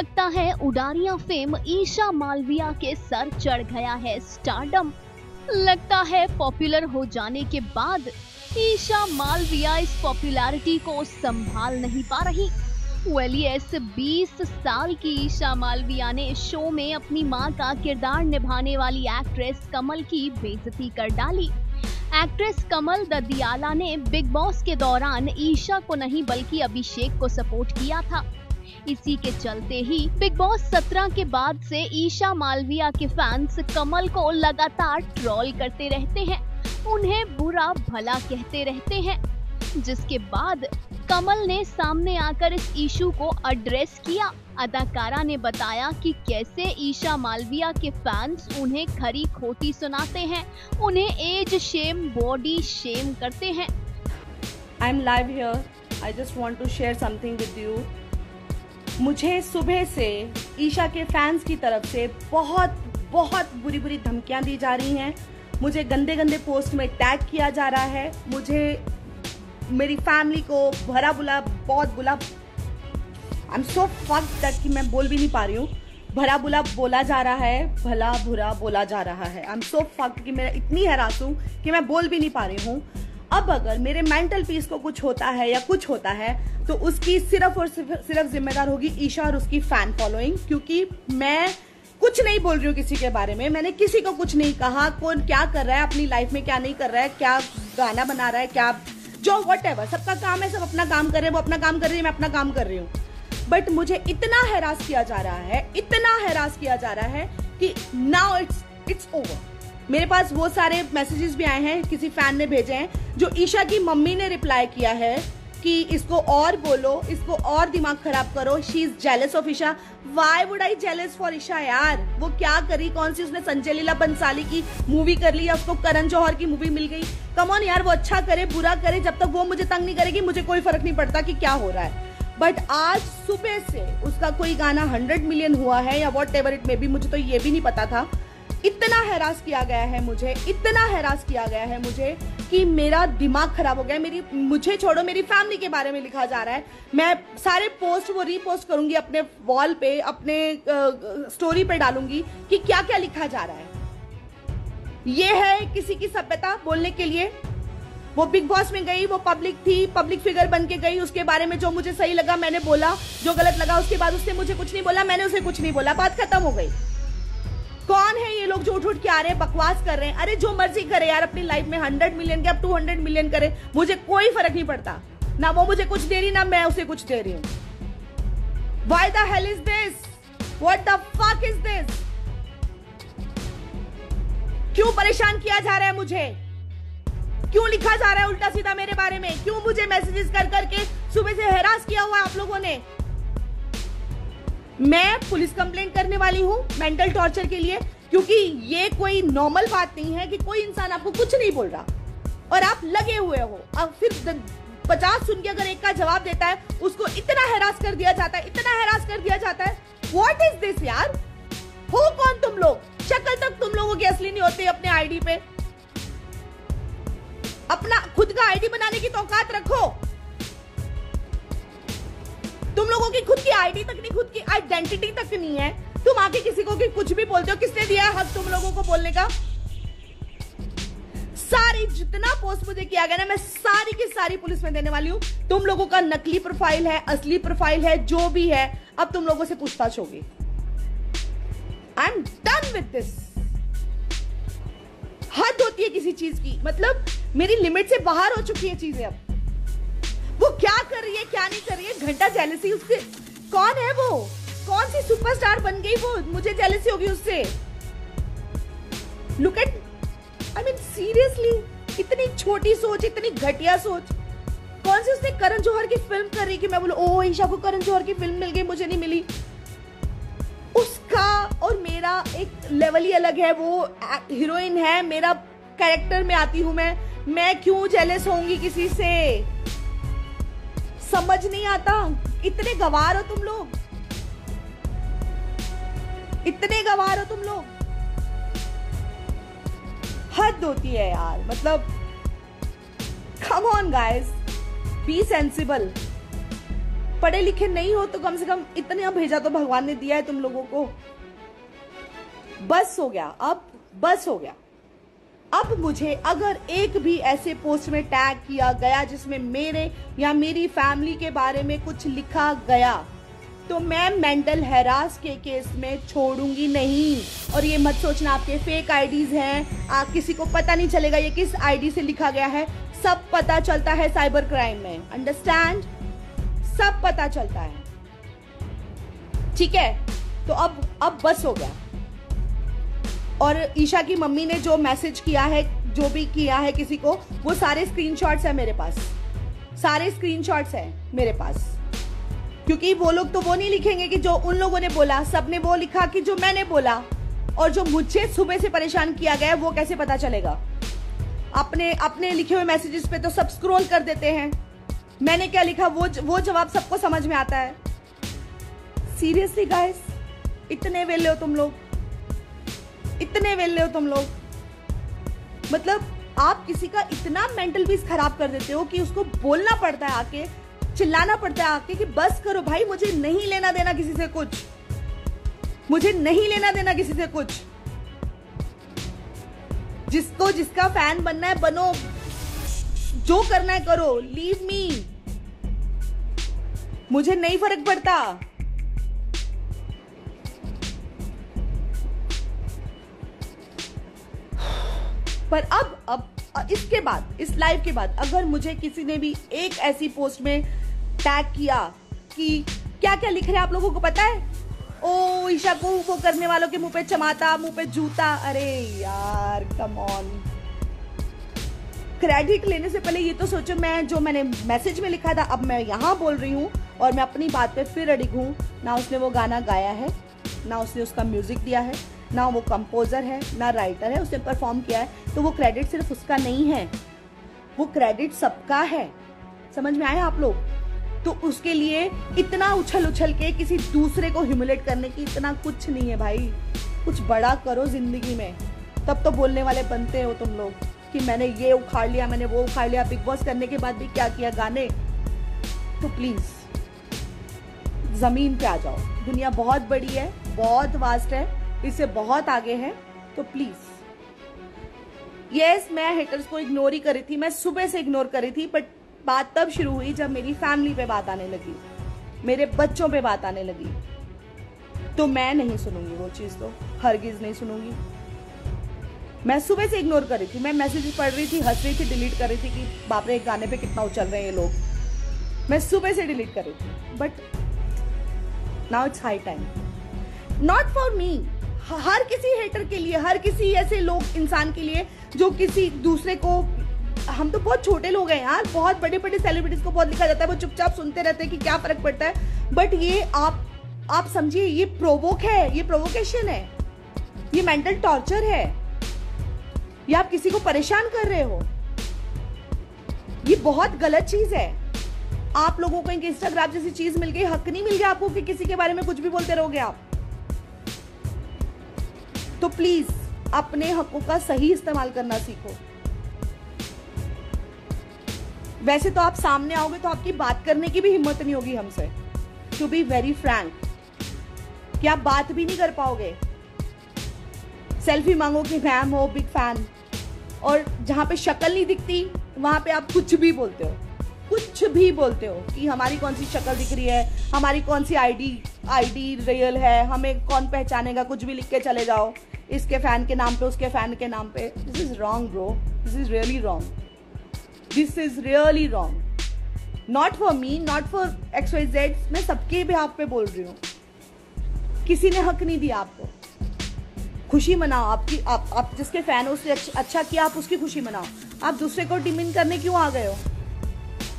लगता है उडारियां फेम ईशा मालविया के सर चढ़ गया है स्टारडम। लगता है पॉपुलर हो जाने के बाद ईशा मालविया इस पॉपुलैरिटी को संभाल नहीं पा रही। यस 20 साल की ईशा मालविया ने शो में अपनी मां का किरदार निभाने वाली एक्ट्रेस कमल की बेइज्जती कर डाली। एक्ट्रेस कमल ददियाला ने बिग बॉस के दौरान ईशा को नहीं बल्कि अभिषेक को सपोर्ट किया था। इसी के चलते ही बिग बॉस 17 के बाद से ईशा मालविया के फैंस कमल को लगातार ट्रोल करते रहते हैं, उन्हें बुरा भला कहते रहते हैं, जिसके बाद कमल ने सामने आकर इस इशू को एड्रेस किया। अदाकारा ने बताया कि कैसे ईशा मालविया के फैंस उन्हें खरी खोटी सुनाते हैं, उन्हें एज शेम, बॉडी शेम करते हैं। I am live here, I just want to share something with you. मुझे सुबह से ईशा के फैंस की तरफ से बहुत बुरी धमकियां दी जा रही हैं। मुझे गंदे पोस्ट में टैग किया जा रहा है, मुझे मेरी फैमिली को बहुत बुला I am so fucked that कि मैं बोल भी नहीं पा रही हूँ। भला बुला बोला जा रहा है, भला बुरा बोला जा रहा है। आई एम सो फक्ड कि मैं इतनी हैरास हूँ कि मैं बोल भी नहीं पा रही हूँ। अब अगर मेरे मेंटल पीस को कुछ होता है या कुछ होता है तो उसकी सिर्फ और सिर्फ जिम्मेदार होगी ईशा और उसकी फैन फॉलोइंग, क्योंकि मैं कुछ नहीं बोल रही हूँ किसी के बारे में। मैंने किसी को कुछ नहीं कहा, कौन क्या कर रहा है अपनी लाइफ में, क्या नहीं कर रहा है, क्या गाना बना रहा है, क्या जो व्हाटएवर, सबका काम है, सब अपना काम कर रहे हैं, वो अपना काम कर रही है, मैं अपना काम कर रही हूँ। बट मुझे इतना हैरास किया जा रहा है कि नाउ इट्स ओवर। मेरे पास वो सारे मैसेजेस भी आए हैं, किसी फैन ने भेजे हैं, जो ईशा की मम्मी ने रिप्लाई किया है कि इसको और बोलो, इसको और दिमाग खराब करो, she is jealous of Isha. Why would I jealous for Isha यार? वो क्या करी, कौन सी उसने संजय लीला बंसाली की मूवी कर ली या उसको करण जौहर की मूवी मिल गई? कम ऑन यार, वो अच्छा करे बुरा करे, जब तक वो मुझे तंग नहीं करेगी मुझे कोई फर्क नहीं पड़ता कि क्या हो रहा है। बट आज सुबह से उसका कोई गाना 100 मिलियन हुआ है या what ever it may be, मुझे तो ये भी नहीं पता था। इतना हैरास किया गया है मुझे कि मेरा दिमाग खराब हो गया। मुझे छोड़ो, मेरी फैमिली के बारे में लिखा जा रहा है। मैं सारे पोस्ट वो रीपोस्ट करूंगी, अपने वॉल पे, अपने स्टोरी पे डालूंगी कि क्या क्या लिखा जा रहा है। ये है किसी की सभ्यता बोलने के लिए। वो बिग बॉस में गई, वो पब्लिक थी, पब्लिक फिगर बन के गई, उसके बारे में जो मुझे सही लगा मैंने बोला, जो गलत लगा उसके बाद उसने मुझे कुछ नहीं बोला, मैंने उसे कुछ नहीं बोला, बात खत्म हो गई। कौन है ये लोग जो उठ के आ रहे हैं, बकवास कर रहे हैं? अरे जो मर्जी करे यार अपनी लाइफ में, 100 मिलियन के अब 200 मिलियन करे, मुझे कोई फर्क नहीं पड़ता। ना वो मुझे कुछ दे रही, ना मैं उसे कुछ दे रही हूँ। Why the hell is this? What the fuck is this? क्यों परेशान किया जा रहा है मुझे? क्यों लिखा जा रहा है उल्टा सीधा मेरे बारे में? क्यों मुझे मैसेजेस कर करके सुबह से हैरास किया हुआ है आप लोगों ने? मैं पुलिस कंप्लेंट करने वाली हूँ मेंटल टॉर्चर के लिए, क्योंकि ये कोई नॉर्मल बात नहीं है कि कोई इंसान आपको कुछ नहीं बोल रहा और आप लगे हुए हो। अब फिर 50 सुन के अगर एक का जवाब देता है, उसको इतना हैरास कर दिया जाता है। व्हाट इज दिस यार? हो कौन तुम लोग? शक्ल तक तुम लोगों की असली नहीं होती अपने आईडी पे। अपना खुद का आईडी बनाने की औकात रखो। तुम लोगों की खुद की आईडी तक नहीं, खुद की आइडेंटिटी तक नहीं है, तुम आके किसी को कुछ भी बोलते हो। किसने दिया है हक तुम लोगों को बोलने का? सारी जितना पोस्ट मुझे किया गया ना, मैं सारी की सारी पुलिस में देने वाली हूँ। तुम लोगों का नकली प्रोफाइल है, असली प्रोफाइल है, जो भी है, अब तुम लोगों से पूछताछ होगी। I am done with this. हद होती है किसी चीज की, मतलब मेरी लिमिट से बाहर हो चुकी है चीजें। अब वो क्या कर रही है, क्या नहीं कर रही है, घंटा जेलसी उससे। कौन है वो? कौन सी सुपरस्टार बन गई वो? मुझे जेलसी होगी उससे। Look at, I mean seriously, इतनी छोटी सोच, इतनी घटिया सोच। कौन सी उसने करण जौहर की फिल्म कर रही कि मैं बोलूं ओ ईशा को करण जौहर की फिल्म मिल गई, मुझे नहीं मिली। उसका और मेरा एक लेवल ही अलग है। वो हीरोइन है, मेरा कैरेक्टर में आती हूं मैं क्यों जेलस होंगी किसी से? समझ नहीं आता। इतने गवार हो तुम लोग, हद होती है यार। मतलब come on guys, B sensible. पढ़े लिखे नहीं हो तो कम से कम इतना भेजा तो भगवान ने दिया है तुम लोगों को। बस हो गया, अब बस हो गया। अब मुझे अगर एक भी ऐसे पोस्ट में टैग किया गया जिसमें मेरे या मेरी फैमिली के बारे में कुछ लिखा गया तो मैं मेंटल हैरास के केस में छोड़ूंगी नहीं। और ये मत सोचना आपके फेक आईडीज हैं, आप किसी को पता नहीं चलेगा ये किस आईडी से लिखा गया है। सब पता चलता है साइबर क्राइम में, अंडरस्टैंड, सब पता चलता है, ठीक है। तो अब बस हो गया। और ईशा की मम्मी ने जो मैसेज किया है, जो भी किया है किसी को, वो सारे स्क्रीनशॉट्स है मेरे पास, सारे स्क्रीनशॉट्स है मेरे पास। क्योंकि वो लोग तो वो नहीं लिखेंगे कि जो उन लोगों ने बोला, सबने वो लिखा कि जो मैंने बोला। और जो मुझे सुबह से परेशान किया गया वो कैसे पता चलेगा? अपने लिखे हुए मैसेजेस पे तो सब स्क्रॉल कर देते हैं। मैंने क्या लिखा वो जवाब सबको समझ में आता है। सीरियसली गाइस, इतने वेले हो तुम लोग, इतने वेले हो तुम लोग। मतलब आप किसी का इतना मेंटल पीस खराब कर देते हो कि उसको बोलना पड़ता है, आके चिल्लाना पड़ता है आके कि बस करो भाई, मुझे नहीं लेना देना किसी से कुछ, मुझे नहीं लेना देना किसी से कुछ। जिसको जिसका फैन बनना है बनो, जो करना है करो, लीव मी, मुझे नहीं फर्क पड़ता। पर अब इसके बाद, इस लाइव के बाद अगर मुझे किसी ने भी एक ऐसी पोस्ट में टैग किया कि क्या क्या लिख रहे हैं आप लोगों को पता है? ओ ईशा को वो करने वालों के मुंह पे चमाता, मुंह पे जूता। अरे यार कम ऑन, क्रेडिट लेने से पहले ये तो सोचो मैंने मैसेज में लिखा था अब मैं यहाँ बोल रही हूँ और मैं अपनी बात पे फिर अड़िग हूँ। ना उसने वो गाना गाया है, ना उसने उसका म्यूजिक दिया है, ना वो कंपोजर है, ना राइटर है, उसने परफॉर्म किया है। तो वो क्रेडिट सिर्फ उसका नहीं है, वो क्रेडिट सबका है। समझ में आया आप लोग? तो उसके लिए इतना उछल उछल के किसी दूसरे को ह्यूमिलेट करने की इतना कुछ नहीं है भाई। कुछ बड़ा करो जिंदगी में, तब तो बोलने वाले बनते हो तुम लोग कि मैंने ये उखाड़ लिया, मैंने वो उखाड़ लिया। बिग बॉस करने के बाद भी क्या किया गाने। तो प्लीज जमीन पे आ जाओ, दुनिया बहुत बड़ी है, बहुत वास्ट है, इससे बहुत आगे है। तो प्लीज यस, मैं हेटर्स को इग्नोर ही कर रही थी, मैं सुबह से इग्नोर कर रही थी। बट बात तब शुरू हुई जब मेरी फैमिली पे बात आने लगी, मेरे बच्चों पे बात आने लगी, तो मैं नहीं सुनूंगी वो चीज, तो हरगिज नहीं सुनूंगी। मैं सुबह से इग्नोर कर रही थी, मैं मैसेज पढ़ रही थी, हंस रही थी, डिलीट कर ररी थी कि बाप रे गाने पे कितना उछल रहे हैं ये लोग। मैं सुबह से डिलीट कर रही थी। But now it's high time, not for me, हर किसी हेटर के लिए, हर किसी ऐसे लोग, इंसान के लिए जो किसी दूसरे को, हम तो बहुत छोटे लोग हैं यार, बहुत बड़े बड़े सेलिब्रिटीज को बहुत लिखा जाता है, वो चुपचाप सुनते रहते हैं कि क्या फर्क पड़ता है। बट ये आप समझिए, ये प्रोवोक है, ये प्रोवोकेशन है, ये मेंटल टॉर्चर है, ये आप किसी को परेशान कर रहे हो, ये बहुत गलत चीज है। आप लोगों को एक इंस्टाग्राम जैसी चीज मिल गई, हक नहीं मिल गया आपको कि किसी के बारे में कुछ भी बोलते रहोगे आप। तो प्लीज अपने हकों का सही इस्तेमाल करना सीखो। वैसे तो आप सामने आओगे तो आपकी बात करने की भी हिम्मत नहीं होगी हमसे, टू बी वेरी फ्रैंक, कि आप बात भी नहीं कर पाओगे। सेल्फी मांगो कि मैम हो बिग फैन, और जहां पे शक्ल नहीं दिखती वहां पे आप कुछ भी बोलते हो, कुछ भी बोलते हो कि हमारी कौन सी शक्ल दिख रही है, हमारी कौन सी आईडी रियल है, हमें कौन पहचानेगा, कुछ भी लिख के चले जाओ इसके फैन के नाम पे, उसके फैन के नाम पे। This is wrong bro, this is really wrong, this is really wrong. Not for me, not for XYZ, मैं सबके बिहाफ पे बोल रही हूँ। किसी ने हक नहीं दिया आपको। खुशी मनाओ, आप जिसके फैन हो उससे अच्छा किया, आप उसकी खुशी मनाओ। आप दूसरे को डिमीन करने क्यों आ गए हो?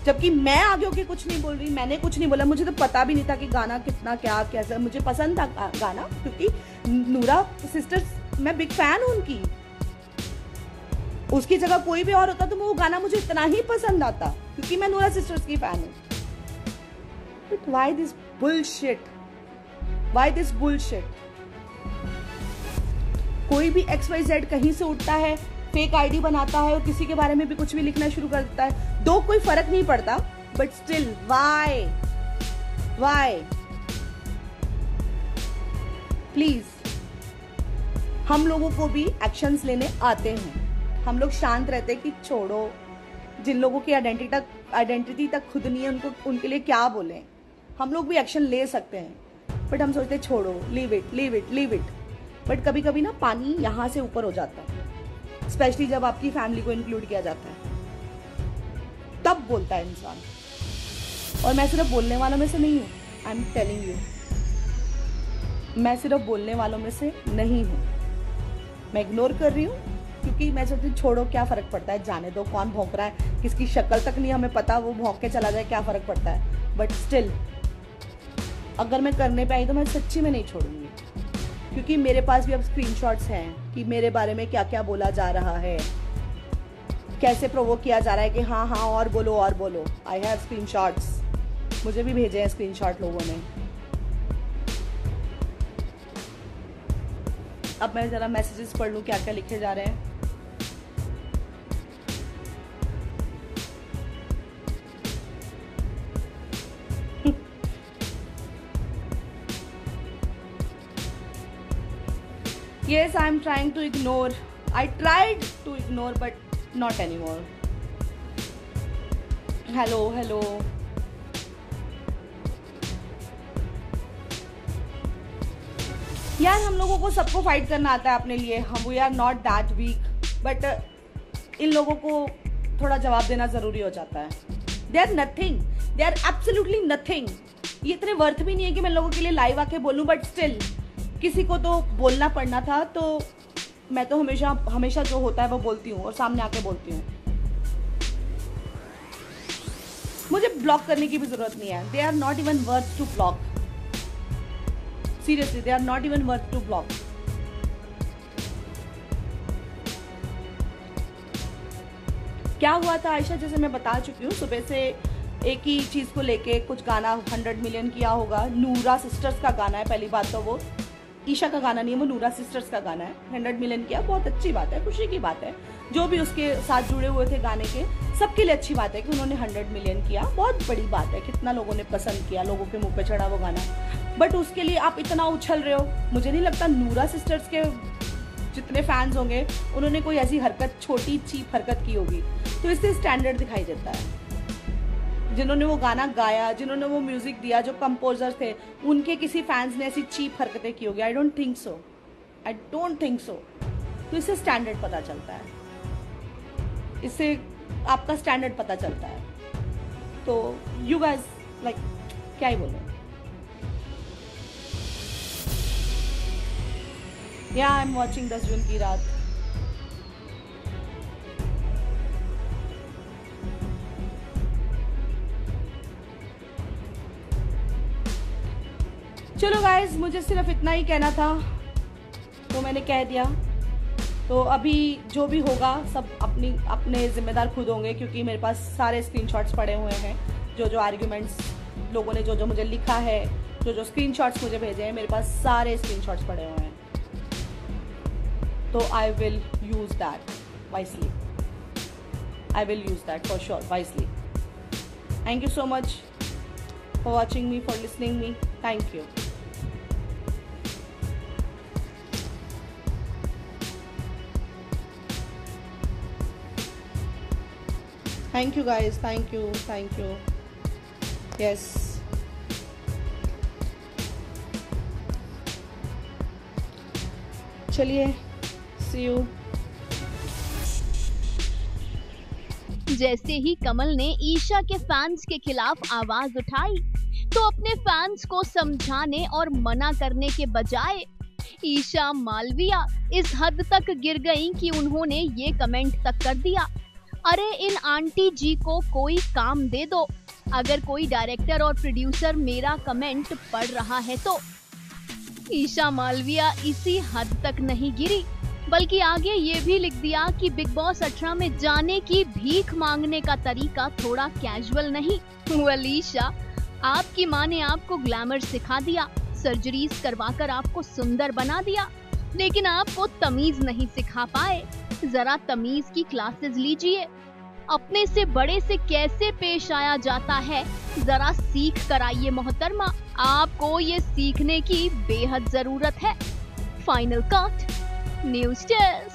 जबकि मैं आगे होके कुछ नहीं बोल रही, मैंने कुछ नहीं बोला, मुझे तो पता भी नहीं था कि गाना कितना क्या कैसा। मुझे पसंद था गाना, क्योंकि नूरा सिस्टर्स, मैं बिग फैन हूं उनकी। उसकी जगह कोई भी और होता तो वो गाना मुझे इतना ही पसंद आता, क्योंकि मैं नूरा सिस्टर्स की फैन हूं। But why this bullshit, why this bullshit? कोई भी XYZ कहीं से उठता है, फेक आईडी बनाता है और किसी के बारे में भी कुछ भी लिखना शुरू कर देता है। दो कोई फर्क नहीं पड़ता, but still why why? Please, हम लोगों को भी एक्शंस लेने आते हैं। हम लोग शांत रहते हैं कि छोड़ो, जिन लोगों की आइडेंटिटी तक खुद नहीं है उनके लिए क्या बोलें। हम लोग भी एक्शन ले सकते हैं, बट हम सोचते छोड़ो, लीव इट। बट कभी कभी ना पानी यहाँ से ऊपर हो जाता है, स्पेशली जब आपकी फैमिली को इंक्लूड किया जाता है, तब बोलता है इंसान। और मैं सिर्फ बोलने वालों में से नहीं हूँ, आई एम टेलिंग यू, मैं सिर्फ बोलने वालों में से नहीं हूँ। मैं इग्नोर कर रही हूँ क्योंकि मैं सोचती हूँ छोड़ो, क्या फर्क पड़ता है, जाने दो, कौन भौंक रहा है, किसकी शक्ल तक नहीं हमें पता, वो भौंक के चला जाए, क्या फर्क पड़ता है। बट स्टिल अगर मैं करने पे आई तो मैं सच्ची में नहीं छोड़ूंगी, क्योंकि मेरे पास भी अब स्क्रीनशॉट्स हैं कि मेरे बारे में क्या क्या बोला जा रहा है, कैसे प्रोवोक किया जा रहा है कि हाँ और बोलो। आई हैव स्क्रीनशॉट्स, मुझे भी भेजे हैं स्क्रीनशॉट लोगों ने। अब मैं जरा मैसेजेस पढ़ लूं क्या क्या लिखे जा रहे हैं। Yes, I'm trying to ignore. I tried to ignore, but not anymore. Hello. यार, हम लोगों को सबको फाइट करना आता है अपने लिए। हम we are not that weak, but इन लोगों को थोड़ा जवाब देना जरूरी हो जाता है। They are nothing, they are absolutely nothing. ये इतने वर्थ भी नहीं है कि मैं लोगों के लिए लाइव आके बोलूं, बट स्टिल किसी को तो बोलना पड़ना था, तो मैं तो हमेशा जो होता है वो बोलती हूँ और सामने आके बोलती हूँ। मुझे ब्लॉक करने की भी जरूरत नहीं है। They are not even worth to block. Seriously, they are not even worth to block. क्या हुआ था आयशा, जैसे मैं बता चुकी हूँ, सुबह से एक ही चीज को लेके कुछ गाना 100 मिलियन किया होगा। नूरा सिस्टर्स का गाना है, पहली बात तो वो ईशा का गाना नहीं है, वो नूरा सिस्टर्स का गाना है। 100 मिलियन किया, बहुत अच्छी बात है, खुशी की बात है। जो भी उसके साथ जुड़े हुए थे गाने के, सबके लिए अच्छी बात है कि उन्होंने 100 मिलियन किया, बहुत बड़ी बात है। कितना लोगों ने पसंद किया, लोगों के मुंह पे चढ़ा वो गाना। बट उसके लिए आप इतना उछल रहे हो। मुझे नहीं लगता नूरा सिस्टर्स के जितने फैंस होंगे उन्होंने कोई ऐसी हरकत, छोटी चीप हरकत की होगी। तो इससे स्टैंडर्ड दिखाई देता है। जिन्होंने वो गाना गाया, जिन्होंने वो म्यूजिक दिया, जो कंपोजर थे, उनके किसी फैंस ने ऐसी चीप हरकतें की होगी? I don't think so. तो इससे स्टैंडर्ड पता चलता है, इससे आपका स्टैंडर्ड पता चलता है। तो यू गाइस, लाइक, क्या ही बोलूं। या आई एम वॉचिंग 10 जून की रात। चलो गाइस, मुझे सिर्फ इतना ही कहना था, तो मैंने कह दिया। तो अभी जो भी होगा सब अपने जिम्मेदार खुद होंगे, क्योंकि मेरे पास सारे स्क्रीनशॉट्स पड़े हुए हैं। जो आर्ग्यूमेंट्स लोगों ने जो मुझे लिखा है, जो स्क्रीनशॉट्स मुझे भेजे हैं, मेरे पास सारे स्क्रीनशॉट्स पड़े हुए हैं। तो I will use that wisely. I will use that for sure, wisely. Thank you so much for watching me, for listening me. Thank you. Thank you guys, thank you. Yes. चलिए, see you. जैसे ही कमल ने ईशा के fans के खिलाफ आवाज उठाई, तो अपने फैंस को समझाने और मना करने के बजाय ईशा मालविया इस हद तक गिर गईं कि उन्होंने ये कमेंट तक कर दिया, अरे इन आंटी जी को कोई काम दे दो, अगर कोई डायरेक्टर और प्रोड्यूसर मेरा कमेंट पढ़ रहा है तो। ईशा मालविया इसी हद तक नहीं गिरी, बल्कि आगे ये भी लिख दिया कि बिग बॉस 18 में जाने की भीख मांगने का तरीका थोड़ा कैजुअल नहीं। वेल ईशा, आपकी माँ ने आपको ग्लैमर सिखा दिया, सर्जरीज करवाकर आपको सुंदर बना दिया, लेकिन आपको तमीज नहीं सिखा पाए। जरा तमीज की क्लासेस लीजिए। अपने से बड़े से कैसे पेश आया जाता है, जरा सीख कर आइए मोहतरमा, आपको ये सीखने की बेहद जरूरत है। Final cut, news desk.